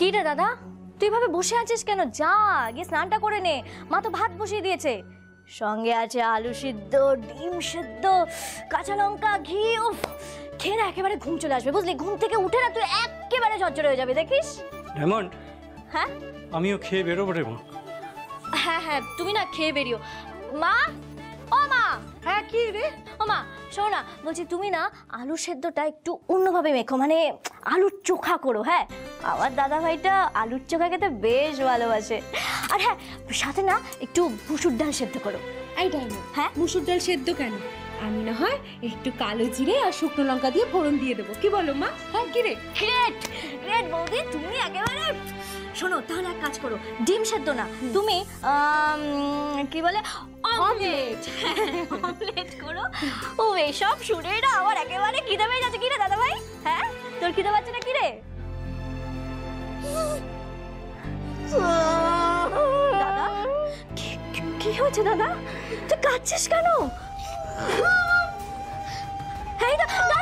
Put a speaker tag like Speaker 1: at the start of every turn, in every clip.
Speaker 1: কি রে দাদা, তুই ভাবে বসে আছিস কেন? যা গিয়ে স্নানটা করে নে, মা তো ভাত বসিয়ে দিয়েছে, সঙ্গে আছে আলু সিদ্ধ, ডিম সিদ্ধ, কাঁচা লঙ্কা, ঘি। উফ, খেয়ে না একেবারে ঘুম চলে আসবে, বুঝলি? ঘুম থেকে উঠে না তুই একেবারে ঝরঝরে হয়ে যাবে, দেখিস।
Speaker 2: ডায়মন্ড,
Speaker 1: হ্যাঁ
Speaker 2: আমিও খেয়ে বেরোবো রে মা।
Speaker 1: হ্যাঁ হ্যাঁ, তুমি না খেয়ে বেরিও। মা, ও মা।
Speaker 3: হ্যাঁ কি রে?
Speaker 1: ও মা শোনো না, বলছি তুমি না আলু সেদ্ধটা একটু অন্যভাবে মেখো, মানে আলুর চোখা করো। হ্যাঁ, আমার দাদা ভাইটা আলুর চোখা খেতে বেশ ভালোবাসে। আর হ্যাঁ, সাথে না একটু মুসুর ডাল সেদ্ধ করো।
Speaker 3: এই ডায়মন্ড,
Speaker 1: হ্যাঁ,
Speaker 3: মুসুর ডাল সেদ্ধ কেন? আমি না হয় একটু কালো জিরে আর শুকনো লঙ্কা দিয়ে ফোড়ন দিয়ে দেবো, কি বলো মা? হ্যাঁ কি রে?
Speaker 1: গ্রেট গ্রেট বৌদি, তুমি একেবারে। শোনো তাহলে এক কাজ করো, ডিম সেদ্ধ না, তুমি কি বলে অমলেট, অমলেট করো। ও এসব শুনে না আমার একেবারে খিদে পেয়ে যাচ্ছে। কি রে দাদা ভাই? হ্যাঁ, তোর খিদে পাচ্ছে না কি রে? দাদা, কি হয়েছে দাদা? তুই কাঁদছিস কেন? এই দাদা,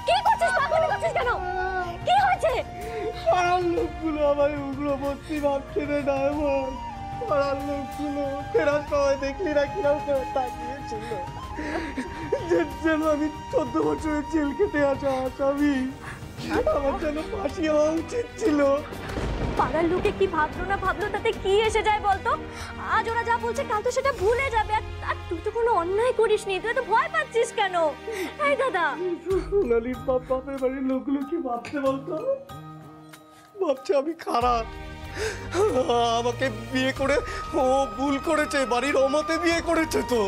Speaker 1: কি করছিস? পাগলামি করছিস কেন? কি হয়েছে?
Speaker 4: পাড়ার লোকগুলো আমার উগ্রপন্থী ভাবছে রে ডায়মন্ড। পাড়ার লোকগুলো ফেরার সময় দেখলি না কিরকম করে তাকিয়েছিল, যেন আমি 14 বছরের জেল খেটে আসা আসামি, আমার যেন ফাঁসি হওয়া উচিত ছিল।
Speaker 1: পাড়ার লোকে কি ভাবলো না ভাবলো তাতে কি এসে যায় বলতো? আজ ওরা যা বলছে কাল তো সেটা ভুলে যাবে। আর তুই তো কোনো অন্যায় করিসনি, তুই তো ভয় পাচ্ছিস কেন? এই দাদা,
Speaker 4: সোনালির বাপের বাড়ির লোকগুলো কি ভাবছে বলতো? ভাবছে আমি খারাপ, আমাকে বিয়ে করে ও ভুল করেছে, বাড়ির অমতে বিয়ে করেছে। তো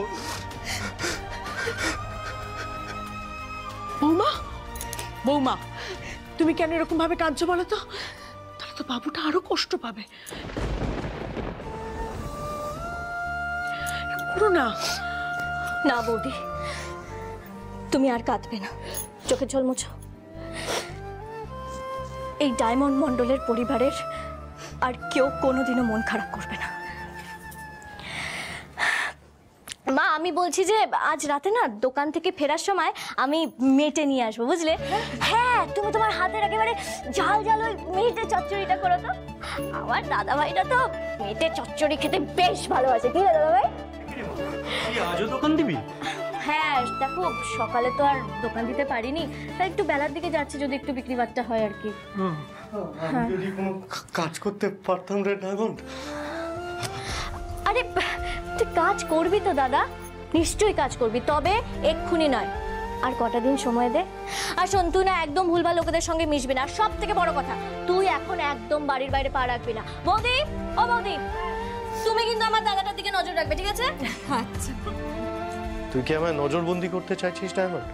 Speaker 3: বৌমা, বৌমা তুমি কেন এরকম ভাবে কাঁদছো বলো তো? তাহলে তো বাবুটা আরো কষ্ট পাবে। করো না।
Speaker 1: না বৌদি, তুমি আর কাঁদবে না, চোখের জল মুছো। এই ডায়মন্ড মণ্ডলের পরিবারের আর কেউ কোনোদিনও মন খারাপ করবে না। মা, আমি বলছি যে আজ রাতে না দোকান থেকে ফেরার সময় আমি মেটে নিয়ে আসবো, বুঝলে? হ্যাঁ, তুমি তোমার হাতের একেবারে ঝাল ঝাল ওই মেটে চচ্চড়িটা করো তো। আমার দাদা ভাইটা তো মেটে চচ্চড়ি খেতে বেশ ভালোবাসে। কি দাদা ভাই,
Speaker 2: আজও দোকান দিবি?
Speaker 1: হ্যাঁ দেখো, সকালে তো আর দোকান দিতে পারিনি, তাই একটু বেলার দিকে যাচ্ছি, যদি একটু বিক্রি বাট্টা হয় আর কি।
Speaker 4: আমি যদি কোনো কাজ করতে পারতাম রে ডায়মন্ড।
Speaker 1: আরে তুই কাজ করবি তো দাদা, নিশ্চয়ই কাজ করবি, তবে এক্ষুনি নয়, আর কটা দিন সময় দে। আর শোন, তুই না একদম ভুলভাল লোকেদের সঙ্গে মিশবি না, সব থেকে বড় কথা তুই এখন একদম বাড়ির বাইরে পা রাখবি না। বৌদি, ও বৌদি, তুমি কিন্তু আমার দাদাটার দিকে নজর রাখবে, ঠিক আছে?
Speaker 3: আচ্ছা।
Speaker 4: তুই কি আমায় নজরবন্দি করতে চাইছিস ডায়মন্ড?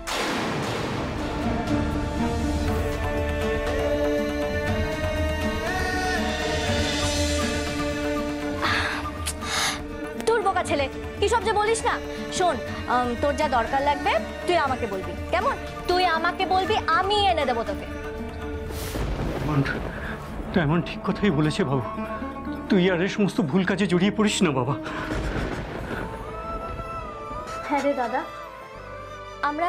Speaker 1: তোর বোকা ছেলে, কি সব যে বলিস না। শোন, তোর যা দরকার লাগবে তুই আমাকে বলবি, কেমন? তুই আমাকে বলবি, আমি এনে দেবো তোকে।
Speaker 2: ডায়মন্ড ঠিক কথাই বলেছে বাবু, তুই আর এই সমস্ত ভুল কাজে জড়িয়ে পড়িস না বাবা।
Speaker 1: হ্যাঁ রে দাদা, আমরা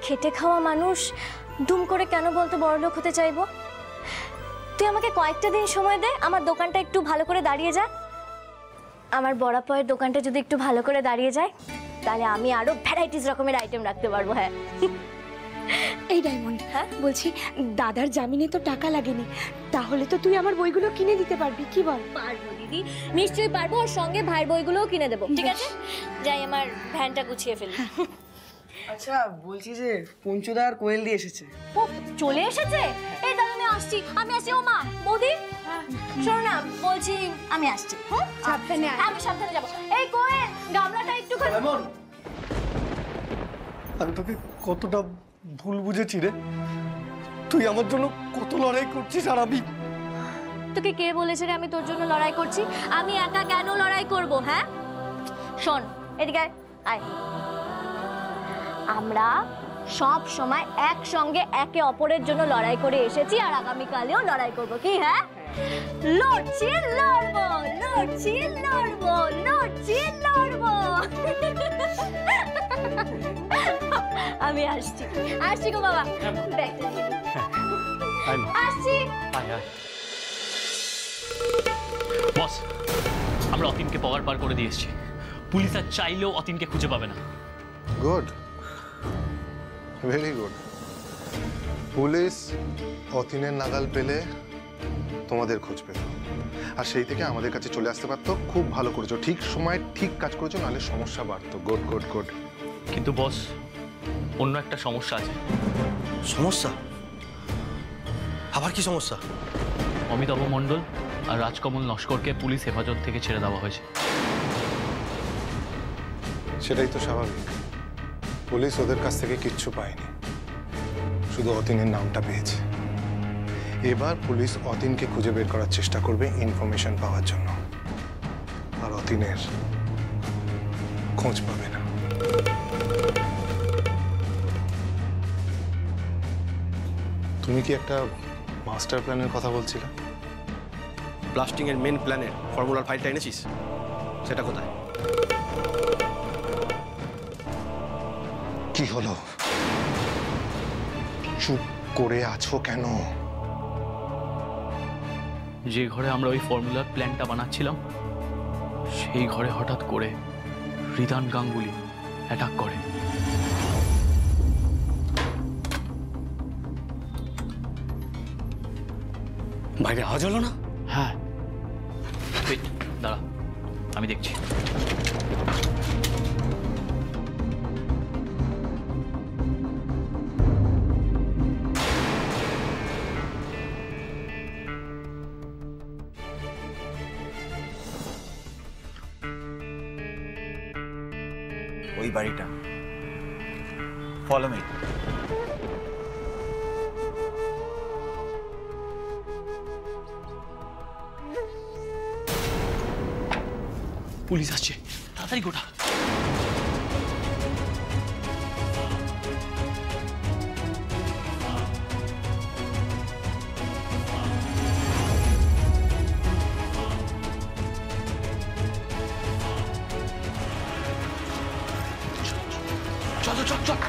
Speaker 1: খেটে খাওয়া মানুষ দুম করে কেন বলতো বড়লোক হতে চাইবো? তুই আমাকে কয়েকটা দিন সময় দে, আমার দোকানটা একটু ভালো করে দাঁড়িয়ে যায়। আমার বড়াপায়ের দোকানটা যদি একটু ভালো করে দাঁড়িয়ে যায়, তাহলে আমি আরো ভ্যারাইটিস রকমের আইটেম রাখতে পারবো। হ্যাঁ।
Speaker 3: এই ডায়মন্ড, হ্যাঁ বলছি, দাদার জামিনে তো টাকা লাগেনি, তাহলে তো তুই আমার বইগুলো কিনে দিতে পারবি, কি বল?
Speaker 1: পারবো দিদি, নিশ্চয়ই পারবো, আর সঙ্গে ভাইয়ের বইগুলোও কিনে দেবো। ঠিক আছে, যাই আমার ভ্যানটা গুছিয়ে ফেলি।
Speaker 5: আচ্ছা বলছি যে পঞ্চুদা আর কোয়েল দিয়ে এসেছে।
Speaker 1: ও চলে এসেছে? এই দাদা, আমি আসছি। ও মা, বৌদি শোনো না, বলছি আমি আসছি।
Speaker 3: সাবধানে আয়।
Speaker 1: আমি সাবধানে যাবো। এই কোয়েল, গামলাটা একটুখানি।
Speaker 4: আমি তোকে কতটা ভুল বুঝেছি রে। তুই আমার জন্য কত লড়াই করছিস, আর আমি
Speaker 1: তোকে কে বলেছে রে আমি তোর জন্য লড়াই করছি? আমি একা কেন লড়াই করব? হ্যাঁ শোন, এদিকে আয়। আমরা সব সময় একসঙ্গে একে অপরের জন্য লড়াই করে এসেছি, আর আগামীকালেও লড়াই করব। কি? হ্যাঁ, লড়ছি লড়বো, লড়ছি লড়বো, লড়ছি লড়বো। আমি আসছি গো বাবা, আসছি।
Speaker 6: বস, আমরা অতীনকে পগার পার করে দিয়ে এসেছি। পুলিশ আর চাইলেও অতীনকে খুঁজে পাবে না।
Speaker 7: Good, very good. পুলিশ অতীনের নাগাল পেলে তোমাদের খোঁজ পেত, আর সেই থেকে আমাদের কাছে চলে আসতে পারতো। খুব ভালো করেছো, ঠিক সময় ঠিক কাজ করেছো, নাহলে সমস্যা বাড়তো। Good good good.
Speaker 6: কিন্তু বস, অন্য একটা সমস্যা আছে।
Speaker 8: সমস্যা? আবার কি সমস্যা?
Speaker 6: অমিতাভ মণ্ডল আর রাজকমল নস্করকে পুলিশ হেফাজত থেকে ছেড়ে দেওয়া হয়েছে।
Speaker 7: সেটাই তো স্বাভাবিক। পুলিশ ওদের কাছ থেকে কিচ্ছু পায়নি, শুধু অতীনের নামটা পেয়েছে। এবার পুলিশ অতীনকে খুঁজে বের করার চেষ্টা করবে ইনফরমেশন পাওয়ার জন্য, আর অতীনের খোঁজ পাবে না। তুমি কি একটা মাস্টার প্ল্যানের কথা বলছিলে?
Speaker 8: ব্লাস্টিং এর মেন প্ল্যানের ফর্মুলার ফাইলটা এনেছিস? সেটা কোথায়?
Speaker 7: কি হলো? চুপ করে আছো কেন?
Speaker 6: যে ঘরে আমরা ওই ফর্মুলার প্ল্যানটা বানাচ্ছিলাম, সেই ঘরে হঠাৎ করে রিদান গাঙ্গুলি অ্যাটাক করে।
Speaker 8: বাইরে আওয়াজ হলো না?
Speaker 6: হ্যাঁ, এই, দাঁড়া, আমি দেখছি।
Speaker 9: ওই বাড়িটা। Follow me.
Speaker 6: পুলিশ আসছে, তাড়াতাড়ি গোটা। চল চল চল।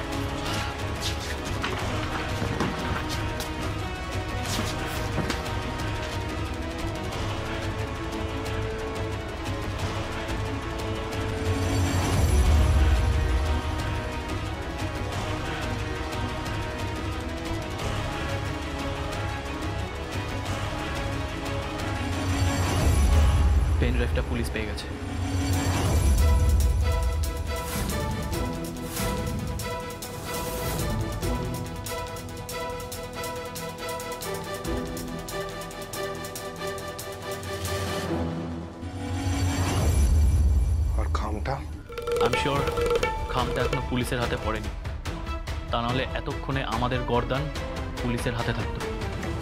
Speaker 6: পেন ড্রাইভটা পুলিশ পেয়ে গেছে।
Speaker 7: আর খামটা?
Speaker 6: আই এম শিওর খামটা এখনো পুলিশের হাতে পড়েনি, তা নাহলে এতক্ষণে আমাদের গর্দান পুলিশের হাতে থাকতো।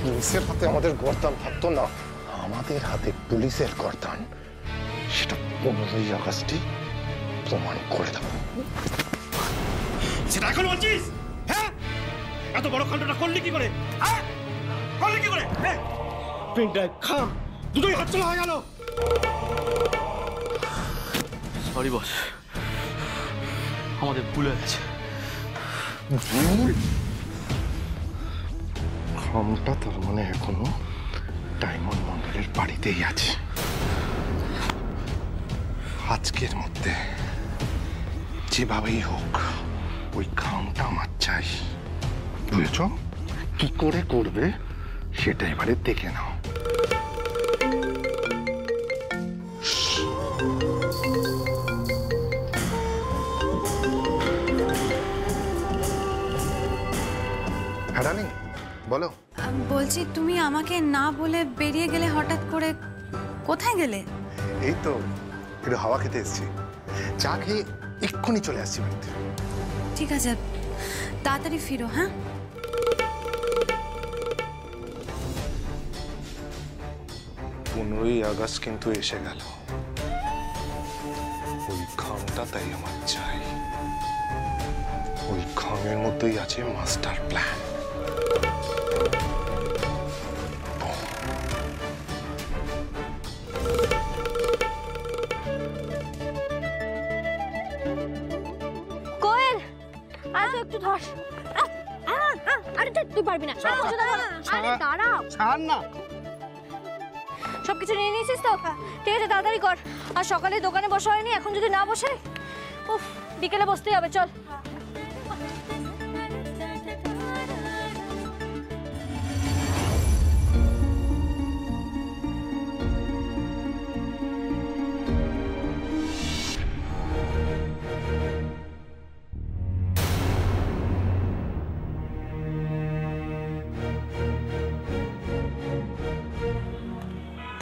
Speaker 7: পুলিশের হাতে আমাদের গর্দান থাকতো না, আমাদের হাতে পুলিশের গর্দান, সেটা 15ই আগস্টই প্রমাণ করে দেবো।
Speaker 8: সেটা এখন বলছিস? হ্যাঁ, এত বড় কাণ্ডটা করলি কি করে? হ্যাঁ, করলি কি করে? পেন ড্রাইভ, খাম, দুটোই হাতছাড়া হয়ে গেল।
Speaker 6: সরি বস, আমাদের ভুল হয়ে গেছে।
Speaker 7: খামটা তার মানে এখনো ডায়মন্ড মন্ডলের বাড়িতেই আছে। আজকের মধ্যে যেভাবেই হোক ওই খামটা আমার চাই, বুঝেছ? কি করে করবে সেটা এবারে দেখে নাও। হ্যাঁ রানী, বলো।
Speaker 10: বলছি, তুমি আমাকে না বলে বেরিয়ে গেলে হঠাৎ করে। কোথায় গেলে?
Speaker 7: এই তো একটু হাওয়া খেতে এসেছি, চা খেয়ে এক্ষুনি চলে আসছি বাড়িতে।
Speaker 10: ঠিক আছে, তাড়াতাড়ি ফিরো। হ্যাঁ,
Speaker 7: 15ই আগস্ট কিন্তু এসে গেল, ওই খামটা তাই আমার চাই। ওই খামের মধ্যেই আছে মাস্টার প্ল্যান।
Speaker 1: কোয়েল, আজ একটু ধর। আরে তুই পারবি না। আরে দাঁড়াও।
Speaker 4: ছাড় না।
Speaker 1: সব কিছু নিয়ে নিয়েছিস তো? ঠিক আছে, তাড়াতাড়ি কর। আর সকালে দোকানে বসা হয়নি, এখন যদি না বসে, উফ, বিকেলে বসতেই হবে। চল।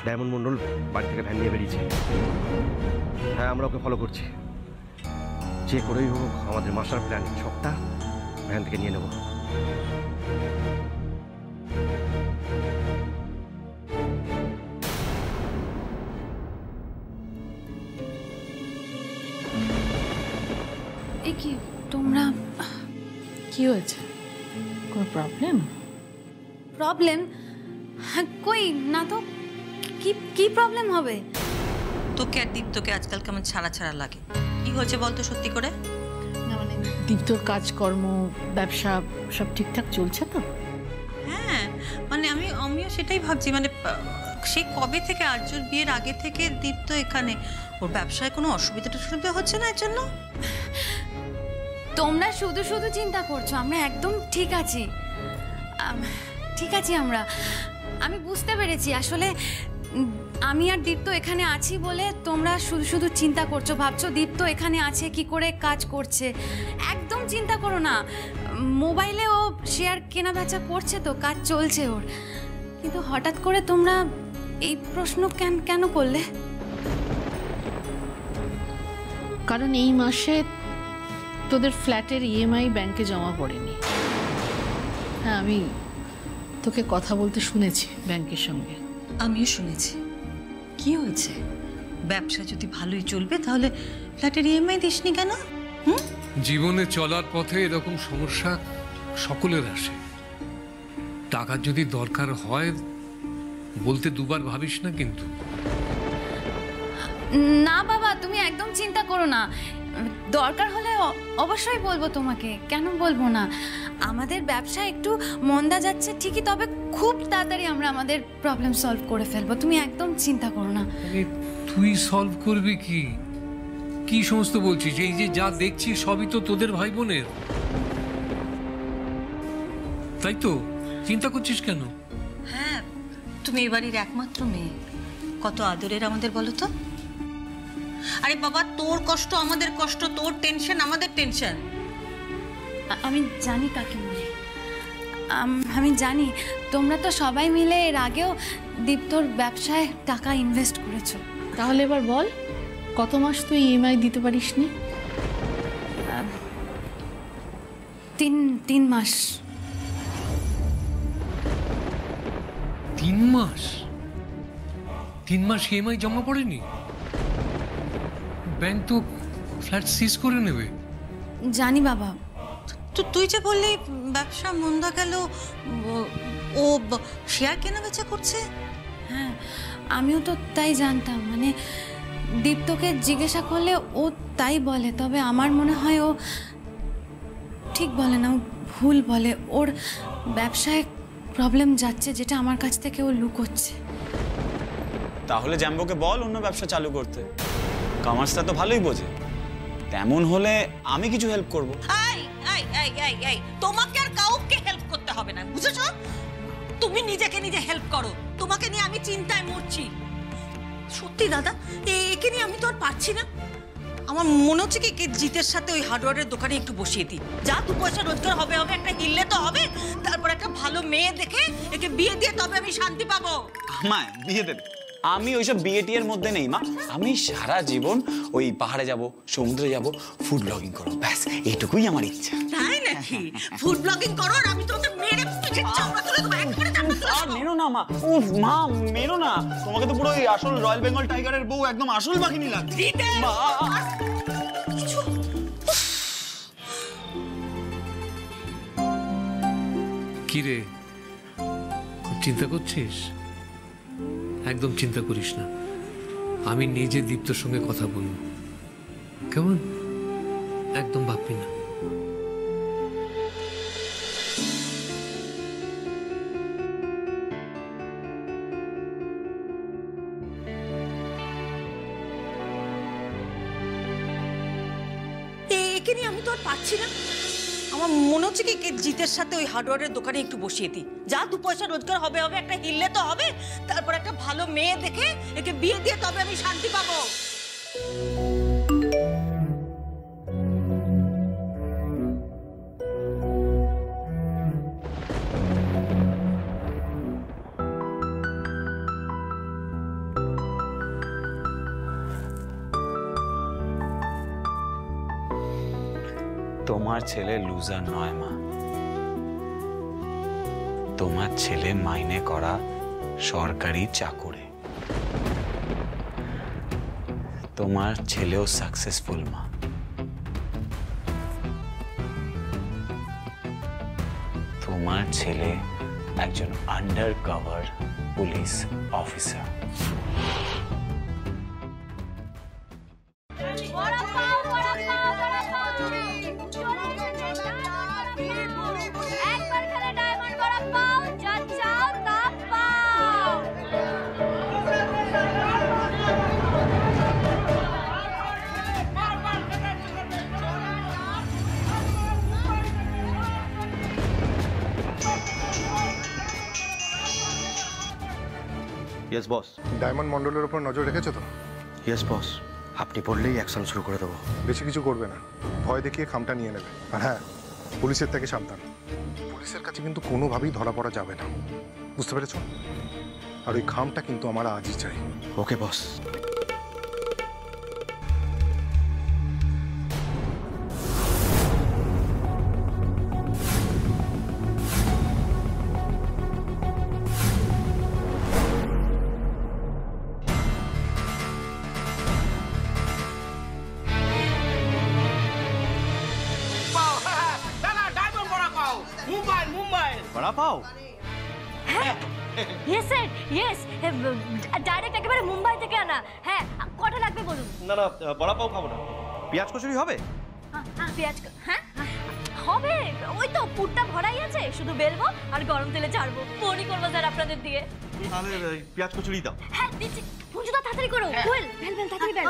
Speaker 8: ডায়মন্ড মন্ডল বাড়ি থেকে ভ্যান নিয়ে বেরিয়েছে। হ্যাঁ, আমরা ওকে ফলো করছি। যে করেই হোক আমাদের মাস্টার প্ল্যান সবটা ভ্যান থেকে নিয়ে নেব।
Speaker 10: এ কি তোমরা?
Speaker 11: কি হয়েছে? কোনো প্রবলেম?
Speaker 10: প্রবলেম? কই না তো। কি কি প্রবলেম হবে?
Speaker 12: তোকে আর দীপ্তকে আজকাল কেমন ছাড়া ছাড়া লাগে। কি হয়েছে বলতো সত্যি করে?
Speaker 11: না মানে দীপ্তর কাজকর্ম, ব্যবসা সব ঠিকঠাক চলছে তো?
Speaker 12: হ্যাঁ, মানে আমিও সেটাই ভাবছি। মানে সে কবে থেকে, আর্যর বিয়ের আগে থেকে দীপ্ত এখানে, ওর ব্যবসায় কোনো অসুবিধা হচ্ছে না এর জন্য?
Speaker 10: তোমরা শুধু শুধু চিন্তা করছো, আমরা একদম ঠিক আছি। ঠিক আছি আমরা। আমি বুঝতে পেরেছি আসলে আমি আর দীপ্ত এখানে আছি বলে তোমরা শুধু শুধু চিন্তা করছো, ভাবছো দীপ্ত এখানে আছে কি করে কাজ করছে। একদম চিন্তা করো না, মোবাইলে ও শেয়ার কেনা বেচা করছে তো, কাজ চলছে ওর। কিন্তু হঠাৎ করে তোমরা এই প্রশ্ন কেন করলে?
Speaker 11: কারণ এই মাসে তোদের ফ্ল্যাটের ইএমআই ব্যাংকে জমা পড়েনি। হ্যাঁ, আমি তোকে কথা বলতে শুনেছি ব্যাংকের সঙ্গে।
Speaker 12: আমিও শুনেছি। কি হয়েছে? ব্যবসা যদি ভালোই চলবে তাহলে ফ্ল্যাটের ইএমআই দিসনি কেন?
Speaker 13: জীবনে চলার পথে এরকম সমস্যা সকলের আসে। টাকার যদি দরকার হয় বলতে দুবার ভাবিস না কিন্তু।
Speaker 10: না বাবা, তুমি একদম চিন্তা করো না। দরকার হলে অবশ্যই বলবো তোমাকে, কেন বলবো না। আমাদের ব্যবসা একটু মন্দা যাচ্ছে ঠিকই, তবে খুব তাড়াতাড়ি আমরা আমাদের প্রবলেম সলভ করে ফেলবো। তুমি একদম চিন্তা করো না।
Speaker 13: তুই সলভ করবি কি? কি সমস্ত বলছিস? এই যে যা দেখছি সবই তো তোদের ভাই বোনের, তাই তো? চিন্তা করছিস কেন?
Speaker 12: হ্যাঁ, তুমি এই বাড়ির একমাত্র মেয়ে, কত আদরের আমাদের বলো তো। আরে বাবা, তোর কষ্ট আমাদের কষ্ট, তোর টেনশন আমাদের টেনশন।
Speaker 10: আমি জানি কাকিমণি, আমি জানি তোমরা তো সবাই মিলে এর আগেও দীপ্তর ব্যবসায় টাকা ইনভেস্ট করেছো।
Speaker 11: তাহলে এবার বল, কত মাস তুই ইএমআই দিতে পারিসনি?
Speaker 10: 3 মাস।
Speaker 13: 3 মাস? 3 মাস ইএমআই জমা পড়েনি? ব্যাংক তো ফ্ল্যাট সিজ করে নেবে।
Speaker 10: জানি বাবা।
Speaker 12: তো তুই যে বললি ব্যবসা মন্দা গেল, ও শেয়ার কেনা বেচা করছে?
Speaker 10: হ্যাঁ, আমিও তো তাই জানতাম। মানে দীপ্তকে জিজ্ঞাসা করলে ও তাই বলে, তবে আমার মনে হয় ও ঠিক বলে না, ও ভুল বলে। ওর ব্যবসায় প্রবলেম যাচ্ছে, যেটা আমার কাছ থেকে ও লুকোচ্ছে।
Speaker 9: তাহলে জ্যাম্বোকে বল অন্য ব্যবসা চালু করতে, কমার্সটা তো ভালোই বোঝে। তেমন হলে আমি কিছু হেল্প করব।
Speaker 12: তোমাকে আর কাউকে হেল্প করতে হবে না, বুঝেছো? তুমি নিজেকে নিজে হেল্প করো। তোমাকে নিয়ে আমি চিন্তায় মরছি। সত্যি দাদা, একে নিয়ে আমি তো আর পারছি না। আমার মনে হচ্ছে কি জিতের সাথে ওই হার্ডওয়্যারের দোকানে একটু বসিয়ে দিই। যা 2 পয়সা রোজগার হবে, একটা হিললে তো হবে। তারপর একটা ভালো মেয়ে দেখে একে বিয়ে দিয়ে তবে আমি শান্তি পাবো।
Speaker 9: আমায় বিয়ে দেবে? আমি ওইসব বিয়ে টিয়ের মধ্যে নেই মা। আমি সারা জীবন ওই পাহাড়ে যাব, সমুদ্রে যাব, ফুড ব্লগিং করবো, ব্যাস এইটুকুই আমার ইচ্ছা।
Speaker 12: তাই নাকি? ফুড ব্লগিং করো আর আমি তোকে মেরে পিঠের চামড়া তুলে দেবো একবারে।
Speaker 9: মেরো না মা, উফ মা মেরো না। তোমাকে তো পুরো ওই আসল রয়্যাল বেঙ্গল টাইগারের বউ, একদম আসল বাঘিনী লাগছে মা।
Speaker 13: কি রে, খুব চিন্তা করছিস? একদম চিন্তা করিস না, আমি নিজে দীপ্তর সঙ্গে কথা বলবো, কেমন? একদম ভাববি না।
Speaker 12: একে নিয়ে আমি তো আর পারছি না। আমার মনে হচ্ছে কি জিতের সাথে ওই হার্ডওয়্যারের দোকানে একটু বসিয়ে দিই, যা 2 পয়সা রোজগার হবে হবে, একটা হিললে তো হবে, তারপর একটা ভালো মেয়ে দেখে একে বিয়ে দিয়ে তবে আমি শান্তি পাবো।
Speaker 9: তোমার ছেলে লুজার নয় মা, তোমার ছেলে মাইনে করা সরকারি চাকুরে। তোমার ছেলেও সাকসেসফুল মা। তোমার ছেলে একজন under cover police officer.
Speaker 8: Yes boss.
Speaker 7: Diamond মন্ডলের উপর নজর রেখেছো তো?
Speaker 8: ইয়েস বস, আপনি বললেই অ্যাকশন শুরু করে দেবো।
Speaker 7: বেশি কিছু করবে না, ভয় দেখিয়ে খামটা নিয়ে নেবে। আর হ্যাঁ, পুলিশের থেকে সাবধান। পুলিশের কাছে কিন্তু কোনোভাবেই ধরা পড়া যাবে না, বুঝতে পেরেছো? আর ওই খামটা কিন্তু আমার আজই চাই।
Speaker 8: ওকে বস।
Speaker 5: বড়া পাও?
Speaker 1: ইয়েস স্যার, ইয়েস, ডাইরেক্ট একেবারে মুম্বাই থেকে আনা। হ্যাঁ, কটা লাগবে বলুন?
Speaker 8: না না, বড়া পাও খাবো না। পেঁয়াজ কচুরি হবে?
Speaker 1: পেঁয়াজ, হ্যাঁ হবে। ওই তো পুরটা ভরাই আছে, শুধু বেলবো আর গরম তেলে ছাড়বো। ফোনই করবো স্যার আপনাদের দিয়ে।
Speaker 8: তাহলে পেঁয়াজ কচুরি দাও।
Speaker 1: হ্যাঁ দিচ্ছি। পুঞ্জুদা তাড়াতাড়ি করো, বেল বেল বেল তাড়াতাড়ি বেল।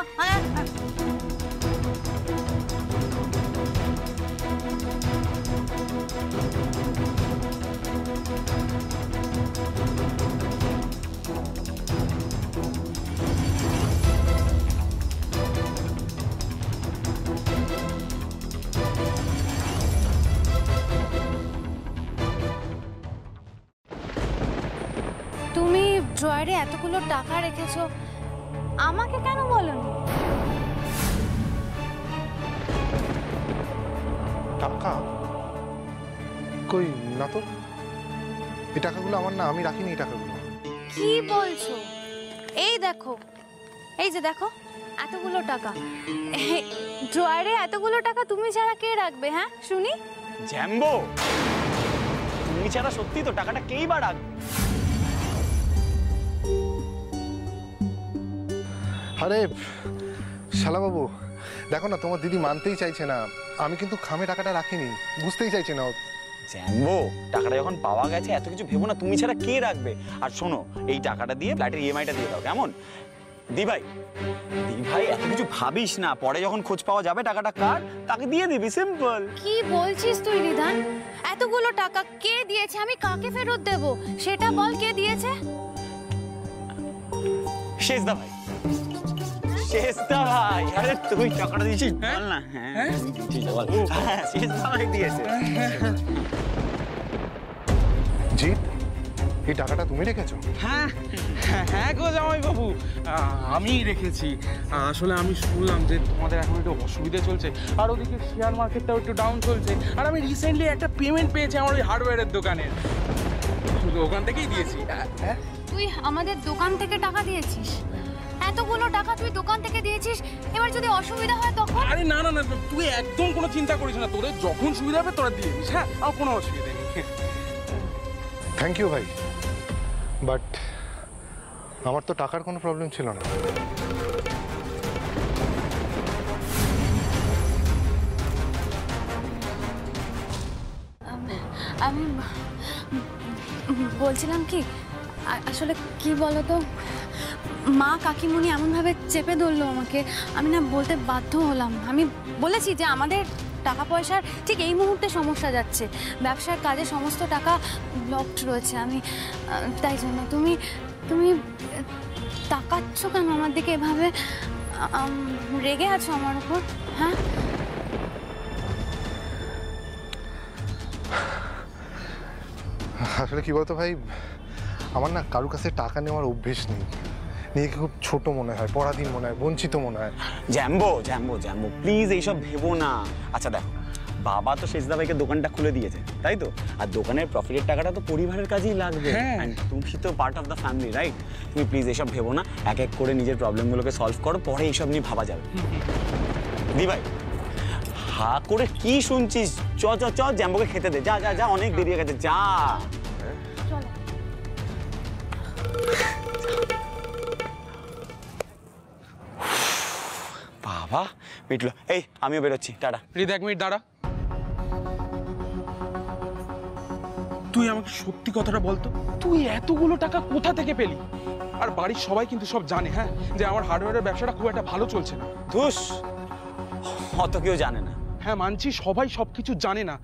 Speaker 10: তুমি ড্রয়ারে এতগুলো টাকা রেখেছো, আমাকে কেন বলোনি?
Speaker 7: টাকা কই না তো, এই টাকাগুলো আমার না, আমি রাখিনি এই টাকাগুলো।
Speaker 10: কি বলছো? এই দেখো, এই যে দেখো এতগুলো টাকা। ড্রয়ারে এতগুলো টাকা তুমি ছাড়া কে রাখবে? হ্যাঁ শুনি।
Speaker 9: জ্যাম্বো, তুমি ছাড়া সত্যি তো টাকাটা কেই বা রাখবে?
Speaker 7: আরে শালাবাবু, দেখো না, তোমার দিদি মানতেই চাইছে না। আমি কিন্তু খামে টাকাটা রাখিনি, বুঝতেই চাইছে না।
Speaker 9: জ্যাম্বো, টাকাটা যখন পাওয়া গেছে এত কিছু ভেবো না, তুমি ছাড়া কে রাখবে? আর শোনো, এই টাকাটা দিয়ে ফ্ল্যাটের ইএমআইটা দিয়ে দাও, কেমন? দি ভাই এত কিছু ভাবিস না, পরে যখন খোঁজ পাওয়া যাবে টাকাটা কার, তাকে দিয়ে দিবি, সিম্পল।
Speaker 10: কি বলছিস তুই রিধান? এতগুলো টাকা কে দিয়েছে? আমি কাকে ফেরত দেব সেটা বল, কে দিয়েছে?
Speaker 9: শেষদা ভাই। শেষদা ভাই, আরে তুই টাকাটা দিয়েছিস বল না। হ্যাঁ বল। হ্যাঁ, শেষদা ভাই দিয়েছে।
Speaker 7: জিৎ, এই টাকাটা তুমি রেখেছো?
Speaker 4: হ্যাঁ হ্যাঁ গো জামাই বাবু, আমি রেখেছি। আসলে আমি শুনলাম যে তোমাদের এখন একটু অসুবিধা চলছে, আর ওদিকে শেয়ার মার্কেটটাও একটু ডাউন চলছে। আর আমি রিসেন্টলি একটা পেমেন্ট পেয়েছি আমার ওই হার্ডওয়্যারের দোকানের, শুধু ওখান থেকেই দিয়েছি।
Speaker 10: তুই আমাদের দোকান থেকে টাকা দিয়েছিস? এতগুলো টাকা তুই দোকান থেকে দিয়েছিস, এবার যদি অসুবিধা হয় তখন?
Speaker 4: আরে না না না, তুই একদম কোনো চিন্তা করিস না, তোদের যখন সুবিধা হবে তোরা দিয়ে দিস। হ্যাঁ, আমার কোনো অসুবিধা নেই।
Speaker 7: থ্যাংক ইউ ভাই, বাট আমার তো টাকার কোনো প্রবলেম ছিল না।
Speaker 10: আমি বলছিলাম কি, আসলে কি বলতো, মা কাকিমুনি এমনভাবে চেপে ধরলো আমাকে, আমি না বলতে বাধ্য হলাম। আমি বলেছি যে আমাদের টাকা পয়সার ঠিক এই মুহূর্তে সমস্যা যাচ্ছে, ব্যবসার কাজে সমস্ত টাকা ব্লকড রয়েছে। আমি তাই জন্য তুমি তুমি তাকাচ্ছ কেন আমার দিকে এভাবে? রেগে আছো আমার উপর? হ্যাঁ,
Speaker 7: আসলে কি বলতো ভাই, আমার না কারোর কাছে টাকা নেওয়ার অভ্যেস নেই। নিজেকে খুব ছোট মনে হয়, পরাধীন মনে হয়, বঞ্চিত মনে হয়।
Speaker 9: জ্যাম্বো জ্যাম্বো জ্যাম্বো প্লিজ এইসব ভেবো না। আচ্ছা দেখো, বাবা তো শেষদা ভাইকে দোকানটা খুলে দিয়েছে, তাই তো? আর দোকানের প্রফিটের টাকাটা তো পরিবারের কাজেই লাগবে। And তুমি তো part of the family, right? তুমি প্লিজ এইসব ভেবো না, এক এক করে নিজের প্রবলেমগুলোকে সলভ করো, পরে এইসব নিয়ে ভাবা যাবে। দি ভাই, হা করে কি শুনছিস? চ চ চ জ্যাম্বোকে খেতে দে, যা যা যা, অনেক দেরি হয়ে গেছে, যা। বাবা মিটলো। এই আমিও বেরোচ্ছি, টাটা।
Speaker 14: হৃদ, 1 মিনিট দাঁড়া। তুই আমাকে সত্যি কথাটা বলতো, তুই এতগুলো টাকা কোথা থেকে পেলি? আর বাড়ির সবাই কিন্তু সব জানে, হ্যাঁ, যে আমার হার্ডওয়্যারের ব্যবসাটা খুব একটা ভালো চলছে না।
Speaker 9: ধুস, অত কেউ জানে না।
Speaker 14: হ্যাঁ মানছি, সবাই সবকিছু জানে না,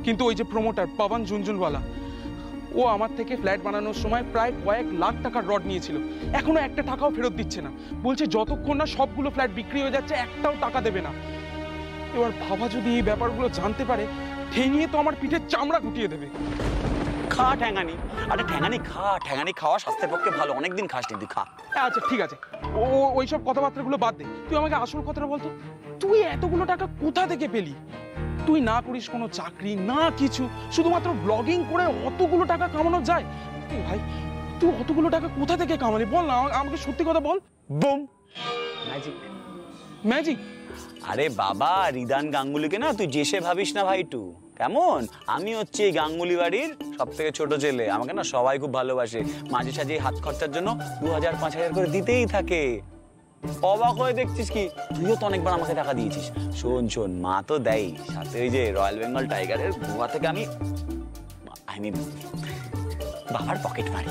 Speaker 14: কিন্তু ওই যে প্রমোটার পাবন ঝুনঝুনওয়ালা, ও আমার থেকে ফ্ল্যাট বানানোর সময় প্রায় কয়েক লাখ টাকার রড নিয়েছিল, এখনো একটা টাকাও ফেরত দিচ্ছে না। বলছে যতক্ষণ না সবগুলো ফ্ল্যাট বিক্রি হয়ে যাচ্ছে একটাও টাকা দেবে না। এবার ভাবা, যদি এই ব্যাপারগুলো জানতে পারে, ঠেঙিয়ে তো আমার পিঠের চামড়া গুটিয়ে দেবে।
Speaker 9: খা ঠ্যাঙানি, আরে ঠ্যাঙানি খা, ঠ্যাঙানি খাওয়া স্বাস্থ্যের পক্ষে ভালো, অনেকদিন খাস নি, খা।
Speaker 14: আচ্ছা ঠিক আছে, ওইসব কথাবার্তাগুলো বাদ দে, তুই আমাকে আসল কথাটা বলতো, তুই এতগুলো টাকা কোথা থেকে পেলি? তুই না করিস কোনো চাকরি, না কিছু, শুধুমাত্র ব্লগিং করে অতগুলো টাকা কামানো যায়? ভাই তুই অতগুলো টাকা কোথা থেকে কামালি বল না, আমাকে সত্যি কথা বল।
Speaker 9: Broom, magic.
Speaker 14: ম্যাজিক?
Speaker 9: আরে বাবা, রিদান গাঙ্গুলিকে না তুই যেসে ভাবিস না ভাইটু, কেমন? আমি হচ্ছে এই গাঙ্গুলি বাড়ির সব থেকে ছোট ছেলে, আমাকে না সবাই খুব ভালোবাসে, মাঝে সাঝে হাত খরচার জন্য 2000-5000 করে দিতেই থাকে। অবাক হয়ে দেখছিস কি? তুইও তো অনেকবার আমাকে টাকা দিয়েছিস। শোন শোন, মা তো দেয়, সাথে ওই যে রয়্যাল বেঙ্গল টাইগারের গুহা থেকে আমি বাবার পকেট মারি।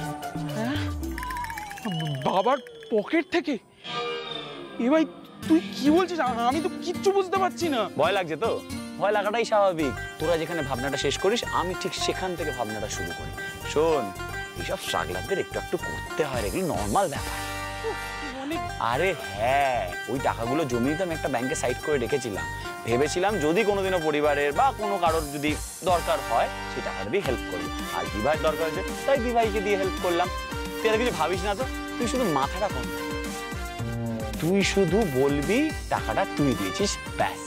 Speaker 14: বাবার পকেট থেকে? এ ভাই তুই কি বলছিস? আমি তো কিচ্ছু বুঝতে পারছি না।
Speaker 9: ভয় লাগছে তো? ভয় লাগাটাই স্বাভাবিক। তোরা যেখানে ভাবনাটা শেষ করিস, আমি ঠিক সেখান থেকে ভাবনাটা শুরু করি। শোন, এইসব স্ট্রাগলারদের একটু একটু করতে হয়, এগুলো নর্মাল ব্যাপার। আরে হ্যাঁ, ওই টাকাগুলো জমিয়ে তো আমি একটা ব্যাংকে সাইড করে রেখেছিলাম, ভেবেছিলাম যদি কোনোদিনও পরিবারের বা কোনো কারোর যদি দরকার হয় সেই টাকাটা দিয়ে হেল্প করবো। আর দিভাইয়ের দরকার হয়েছে তাই দিভাইকে দিয়ে হেল্প করলাম। তুই আর কিছু ভাবিস না তো, তুই শুধু মাথাটা কম, তুই শুধু বলবি টাকাটা তুই দিয়েছিস, ব্যাস।